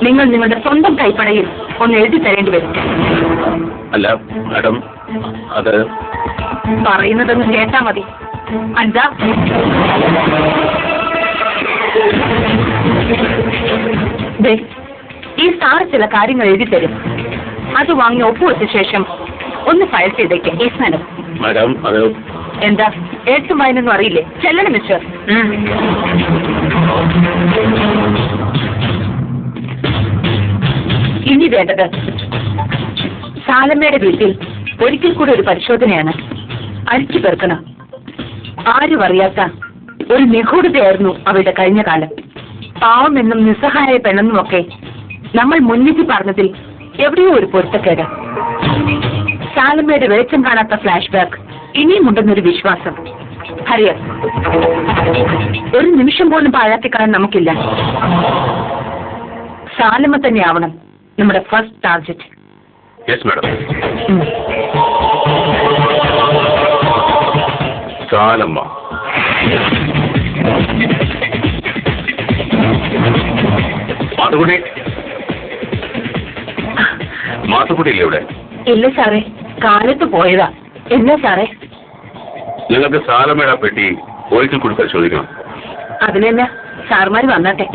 നിങ്ങൾ നിങ്ങളുടെ സ്വന്തം കൈപ്പടയിൽ ഒന്ന് എഴുതി തരേണ്ടി വരും. അല്ല മാഡം, അത് പറയുന്നതൊന്ന് കേട്ടാ മതി. അഞ്ച ഈ സാർ ചില കാര്യങ്ങൾ എഴുതി തരും. അത് വാങ്ങി ഒപ്പുവെച്ച ശേഷം ഒന്ന് ഫയൽ ചെയ്തേക്കാം. Yes madam. മാഡം അത് എന്താ എഴുത്തും വായനൊന്നും അറിയില്ലേ? ചെല്ലണം മിസ്റ്റർ. ഇനി വേണ്ടത് സാലമ്മയുടെ വീട്ടിൽ ഒരിക്കൽ കൂടി ഒരു പരിശോധനയാണ്. അരിച്ചു പേർക്കണം. ആരും അറിയാത്ത ഒരു നിഗൂഢതയായിരുന്നു അവരുടെ കഴിഞ്ഞ കാലം. പാവമെന്നും നിസ്സഹായ പെണ്ണെന്നുമൊക്കെ നമ്മൾ മുന്നിട്ട് പറഞ്ഞതിൽ എവിടെയോ ഒരു പൊരുത്തക്കേട്. സാലമ്മയുടെ വെളിച്ചം കാണാത്ത ഫ്ലാഷ് ബാക്ക് ഇനിയും ഉണ്ടെന്നൊരു വിശ്വാസം. ഹരിയ, ഒരു നിമിഷം പോലും പാഴാക്കിക്കളയാൻ നമുക്കില്ല. സാലമ്മ തന്നെയാവണം നമ്മുടെ first target. Yes madam. Salamma. മാത്തുക്കുട്ടിയില്ലേ ഇവിടെ? ഇല്ല സാറേ, കാലത്ത് പോയതാ. എന്നാ സാറേ? ഞങ്ങൾക്ക് സാലമ്മയുടെ പെട്ടി ഒരിക്കൽ കൂടി പരിശോധിക്കണം. അതിനെന്നാ, സാർമാര് വന്നാട്ടെ.